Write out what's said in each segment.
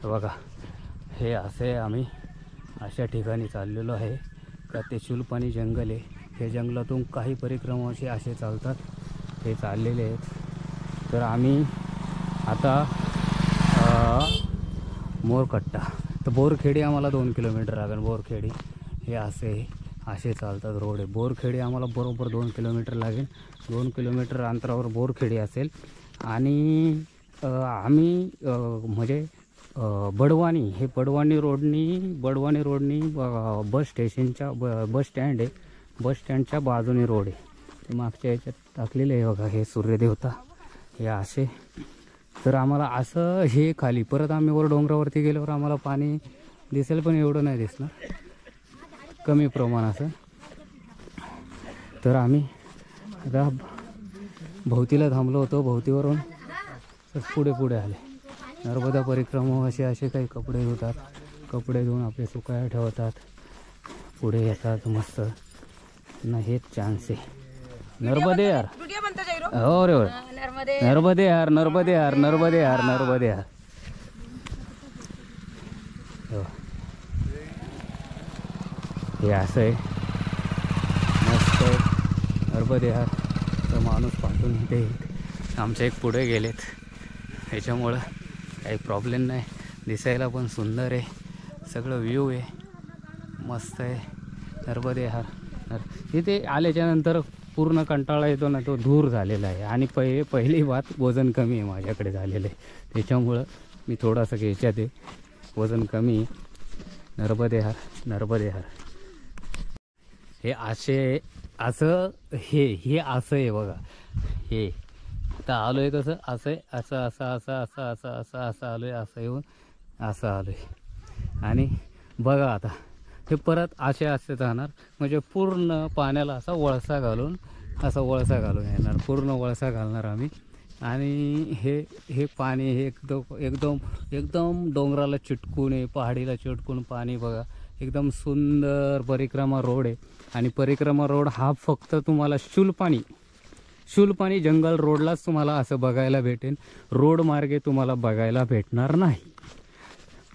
बघा हे असे आम्ही अशा ठिकाणी चाललेलो आहे का ते शूलपाणी जंगल आहे. हे जंगलातून काही परिक्रमा असे चालतात, हे चाललेले आहेत. तर आम्ही आता मोरकट्टा तर बोरखेडी आम्हाला 2 किलोमीटर लागेल. बोरखेडी हे असे चालतात रोड आहे. बोरखेडी आम्हाला बरोबर 2 किलोमीटर लागेल. 2 किलोमीटर अंतरावर बोरखेडी असेल. आणि आम्ही म्हणजे बडवानी हे बडवानी रोडनी बस स्टेशनच्या बस स्टँड आहे. बस स्टँडच्या बाजूने रोड आहे. ते मागच्या याच्यात टाकलेलं आहे बघा, हे सूर्यदेवता हे असे. तर आम्हाला असं हे खाली परत आम्ही वर डोंगरावरती गेल्यावर आम्हाला पाणी दिसेल, पण एवढं नाही दिसणार, कमी प्रमाणाचं. तर आम्ही आता भोवतीला थांबलो होतो. भोवतीवरून पुढे आले. नर्मदा परिक्रमा असे काही कपडे धुतात. कपडे धुवून आपले सुकायला ठेवतात, पुढे येतात मस्त ना. हेच चान्स आहे. नर्मदे यार, हो रे, नर्मदे यार, नर्मदे यार, नर्मदे यार, नर्मदे यार. हे असं आहे, मस्त आहे. नर्मदे यार तर माणूस पाठवून ते आमच्या एक पुढे गेलेत, ह्याच्यामुळं काही प्रॉब्लेम नाही. दिसायला पण सुंदर आहे, सगळं व्ह्यू आहे, मस्त आहे. नर्मदे यार इथे आल्याच्यानंतर पूर्ण कंटाळा येतो ना, तो दूर झालेला आहे. आणि पहिली बात वजन कमी आहे माझ्याकडे झालेलं आहे, त्याच्यामुळं मी थोडासा घ्यायच्यात आहे, वजन कमी आहे. नर्मदे यार, नर्मदे यार. हे असं हे असं आहे बघा. हे आता आलो आहे कसं असं आहे, असं आलो आहे, असं येऊन असं आलो आहे. आणि बघा आता हे परत असे जाणार, म्हणजे पूर्ण पाण्याला असा वळसा घालून येणार, पूर्ण वळसा घालणार आम्ही. आणि हे पाणी हे एकदम डोंगराला चिटकून आहे, पहाडीला चिटकून पाणी बघा. एकदम सुंदर परिक्रमा रोड आहे. आणि परिक्रमा रोड हा फक्त तुम्हाला शूलपाणी जंगल रोडलाच तुम्हाला असं बघायला भेटेल. रोड मार्गे तुम्हाला बघायला भेटणार नाही.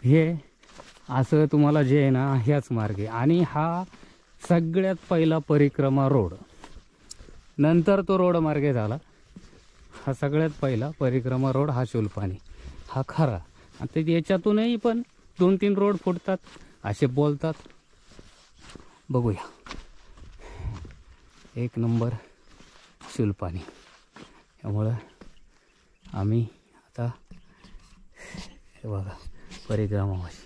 हे असं तुम्हाला जे आहे ना, ह्याच मार्गे. आणि हा सगळ्यात पहिला परिक्रमा रोड, नंतर तो रोड मार्गे झाला. हा सगळ्यात पहिला परिक्रमा रोड हा शूलपाणी, हा खरा. आता याच्यातूनही पण 2-3 रोड फुटतात असे बोलतात. बघूया, एक नंबर शूलपाणी. त्यामुळं आम्ही आता हे बघा परिक्रमावाशी.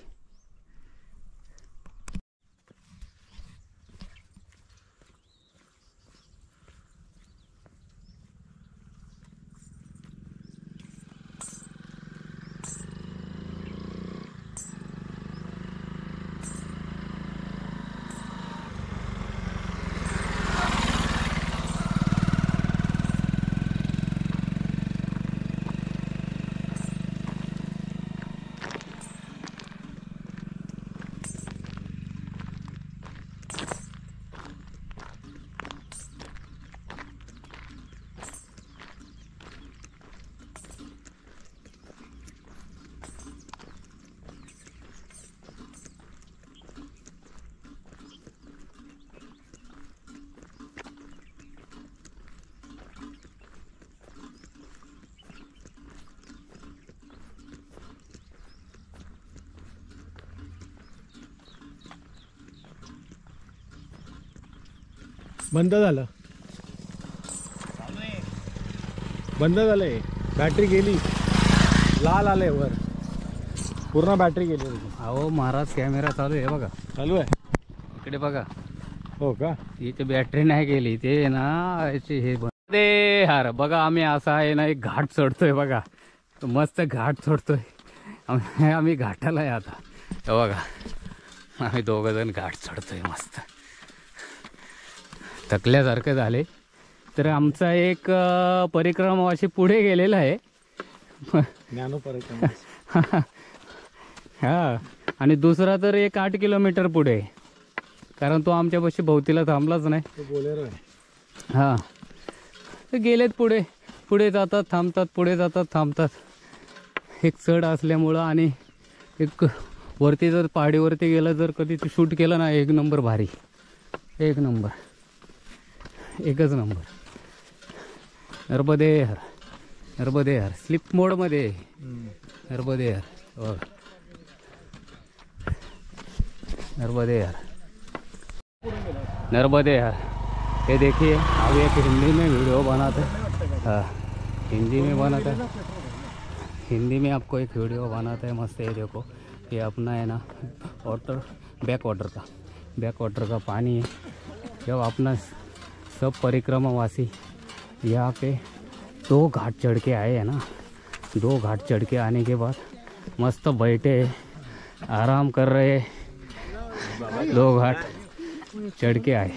बंद झालं, बंद झालंय. बॅटरी गेली, लाल आलंय वर, पूर्ण बॅटरी गेली. अहो महाराज, कॅमेरा चालू आहे बघा, चालू आहे इकडे बघा. हो का? इथे बॅटरी नाही गेली, ते ना याचे हे बंदे यार. बघा आम्ही असा आहे ना, एक घाट चढतोय बघा, मस्त घाट चढतोय आम्ही घाटाला आहे आता. बघा आम्ही 2 जण घाट चढतोय, मस्त थकल्यासारखं झाले. तर आमचा एक परिक्रमावाशी पुढे गेलेला आहे, ज्ञानो परिक्रमा. हा. आणि दुसरा तर एक 8 किलोमीटर पुढे, कारण तो आमच्यापाशी भोवतीला थांबलाच नाही. तो बोलेरो आहे. हां, तर गेलेत पुढे जातात थांबतात, पुढे जातात थांबतात. एक चढ असल्यामुळं आणि एक वरती जर पहाडीवरती गेलं जर कधी तू शूट केलं ना एक नंबर भारी, एक नंबर, एकच नंबर. नर्मदे हर, नर्मदे हर स्लिप मोडमध्ये, नर्मदे हर और नर्मदे हर, नर्मदे हर. ये देखिए अब एक हिंदी में वीडियो बनाते हैं. हाँ हिंदी में बनाता है, हिंदी में आपको एक वीडियो बनाता है मस्त. ये देखो ये अपना है ना वाटर, बैक वाटर का पानी है. जब अपना सब परिक्रमावासी यहाँ पे 2 घाट चढ़ के आए हैं ना, 2 घाट चढ़ के आने के बाद मस्त बैठे आराम कर रहे. 2 घाट चढ़ के आए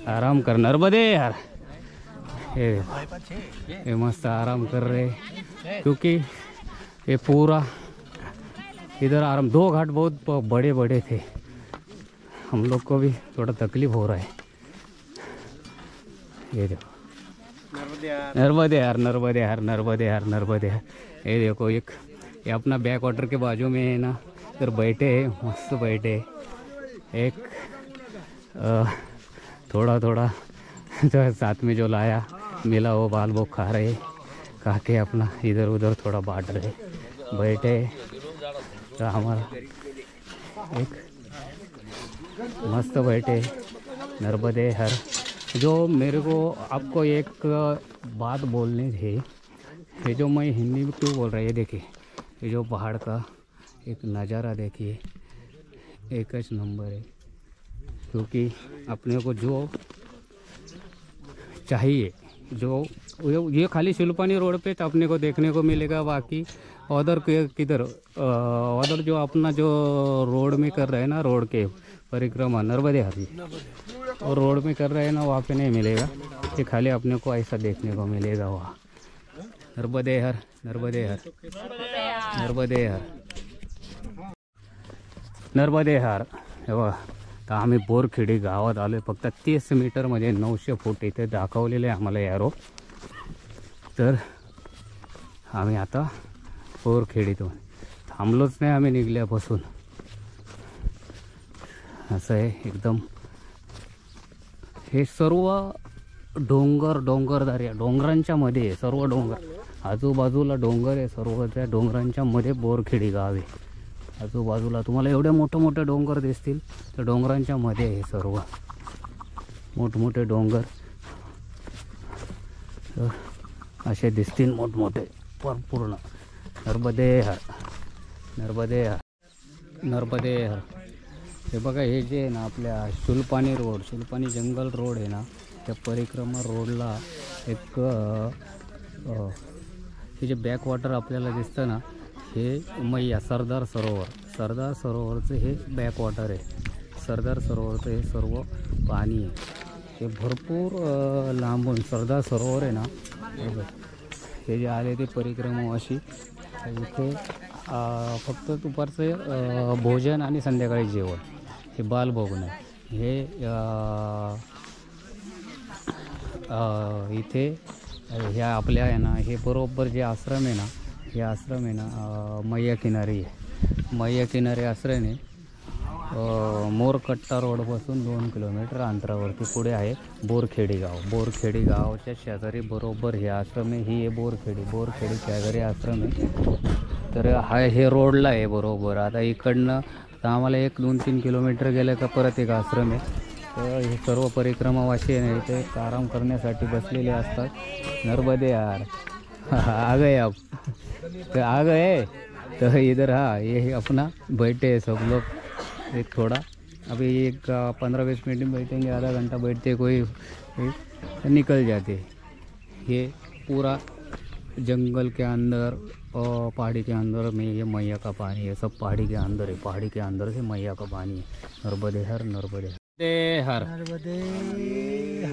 आराम कर. नर्मदे यार, ये मस्त आराम कर रहे क्योंकि ये पूरा इधर आराम. 2 घाट बहुत बड़े बड़े थे, हम लोग को भी थोड़ा तकलीफ हो रहा है. ये देखो नर्मदे यार, नर्मदे यार, नर्मदे यार, नर्मदे यार. ये देखो एक ये अपना बैक वाटर के बाजू में है ना, इधर बैठे है मस्त बैठे. एक थोड़ा थोड़ा जो साथ में जो लाया मिला वो बाल वो खा रहे, खा के अपना इधर उधर थोड़ा बांट रहे बैठे. तो हमारा एक मस्त बैठे. नर्मदे हर. जो मेरे को आपको एक बात बोलनी थी, ये जो मैं हिंदी में क्यों बोल रहा है, ये देखिए ये जो पहाड़ का एक नज़ारा देखिए, एकच नंबर है. क्योंकि अपने को जो चाहिए, जो ये खाली शिल्पानी रोड पे अपने को देखने को मिलेगा. बाकी उधर किधर उधर जो अपना जो रोड में कर रहे हैं ना, रोड के परिक्रमा नर्मदे हर जी और रोड में कर रहे हैं ना, वहाँ पे नहीं मिलेगा. ये खाली अपने को ऐसा देखने को मिलेगा वहाँ. नर्मदे हर, नर्मदे हर, नर्मदे हर, नर्मदे हर. बघा तर आम्ही बोरखेडी गावात आलो आहे. फक्त 30 मीटरमध्ये 900 फूट इथे दाखवलेले आहे आम्हाला एरो. तर आम्ही आता बोरखेडीतून थांबलोच नाही आम्ही निघल्यापासून. असं आहे एकदम. हे सर्व डोंगर, डोंगरदऱ्या, डोंगरांच्या मध्ये सर्व डोंगर, आजूबाजूला डोंगर आहे सर्व. त्या डोंगरांच्या मध्ये बोरखेडी गाव आहे. आजूबाजूला तुम्हाला एवढे मोठे मोठे डोंगर दिसतील, तर डोंगरांच्या मध्ये आहे सर्व मोठमोठे डोंगर. तर असे दिसतील मोठमोठे पूर्ण. नर्मदे हर, नर्मदे हर, नर्मदे हर. हे बघा हे जे आहे ना आपल्या शुलपाणी रोड, शुलपाणी जंगल रोड आहे ना, त्या परिक्रमा रोडला एक हे जे बॅक वॉटर आपल्याला दिसतं ना, हे मैया सरदार सरोवर, सरदार सरोवरचं हे बॅक वॉटर आहे. सरदार सरोवरचं हे सर्व पाणी आहे. हे भरपूर लांबून सरदार सरोवर आहे ना, हे जे आले ते परिक्रमावासी इथे फक्त दुपारचं भोजन आणि संध्याकाळी जेवण हे बाल बघून आहे. हे इथे ह्या आपल्या आहे ना, हे बरोबर जे आश्रम आहे ना, हे आश्रम आहे ना मैया किनारी आहे. मैया किनारी आश्रम आहे. मोरकट्टा रोडपासून 2 किलोमीटर अंतरावरती पुढे आहे बोरखेडी गाव. बोरखेडी गावाच्या शेजारी बरोबर हे आश्रम आहे. ही आहे बोरखेडी, बोरखेडी शेजारी आश्रम आहे. तर हा हे रोडला आहे बरोबर. आता इकडनं तर आम्हाला 1-2-3 किलोमीटर गेलं का परत एक आश्रम आहे. तर हे सर्व परिक्रमावासी आहे ना, इथे आराम करण्यासाठी बसलेले असतात. नर्मदे यार आ गए अब, तो आ गए. तो इधर हाँ ये अपना बैठे सब लोग. एक थोड़ा अभी एक 15-20 मिनट में बैठेंगे, आधा घंटा बैठते कोई निकल जाते. ये पूरा जंगल के अंदर पहाड़ी के अंदर में ये मैया का पानी है. सब पहाड़ी के अंदर है, पहाड़ी के अंदर से मैया का पानी है. नर्मदे हर, नर्मदे हर, नर्मदे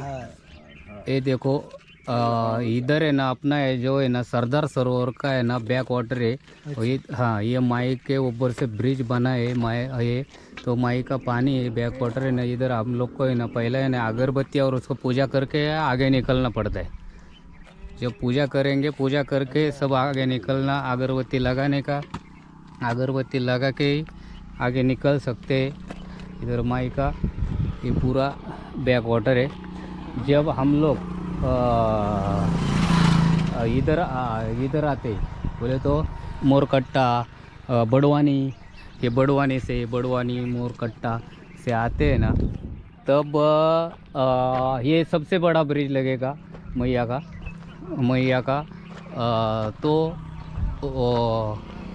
हर. ये देखो इधर है ना अपना है जो है ना सरदार सरोवर का है ना बैक वाटर है. ये हाँ ये माई के ऊपर से ब्रिज बना है. माई ये तो माई का पानी है, बैक वाटर है ना. इधर हम लोग को है ना पहले है ना अगरबत्ती और उसको पूजा करके आगे निकलना पड़ता है. जब पूजा करेंगे, पूजा करके सब आगे निकलना, अगरबत्ती लगाने का अगरबत्ती लगा के ही आगे निकल सकते हैं। इधर माई का ये पूरा बैक वाटर है। जब हम लोग इधर आते बोले तो मोरकट्टा बड़वानी, ये बड़वानी से बड़वानी मोरकट्टा से आते हैं ना, तब ये सबसे बड़ा ब्रिज लगेगा मैया का। तो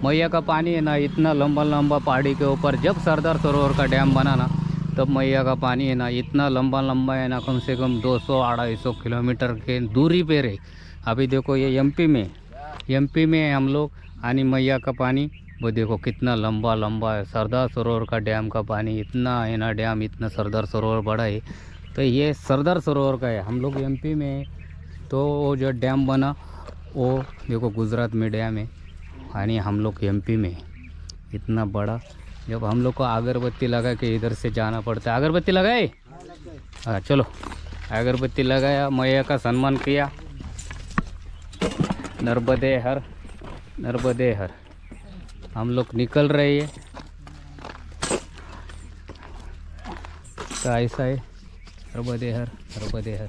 मैया का पानी है ना इतना लंबा लंबा पहाड़ी के ऊपर, जब सरदार सरोवर का डैम बना ना तब मैया का पानी है ना इतना लंबा लंबा है ना, कम से कम 200-250 किलोमीटर के दूरी पे रहे। अभी देखो ये एमपी में है हम लोग, आणि मैया का पानी वो देखो कितना लंबा लंबा है। सरदार सरोवर का डैम का पानी इतना है ना, डैम इतना सरदार सरोवर बड़ा है। तो ये सरदार सरोवर का है, हम लोग एमपी में है। तो वो जो डैम बना वो देखो गुजरात में डैम है, आणि हम लोग एमपी में इतना बड़ा। जब हम लोग को अगरबत्ती लगा के इधर से जाना पड़ता है। अगरबत्ती लगाए, हाँ चलो अगरबत्ती लगाया, मैया का सम्मान किया। नर्मदे हर नर्मदे हर। हम लोग निकल रहे हैं। तो ऐसा है, नर्मदे हर नर्मदे हर।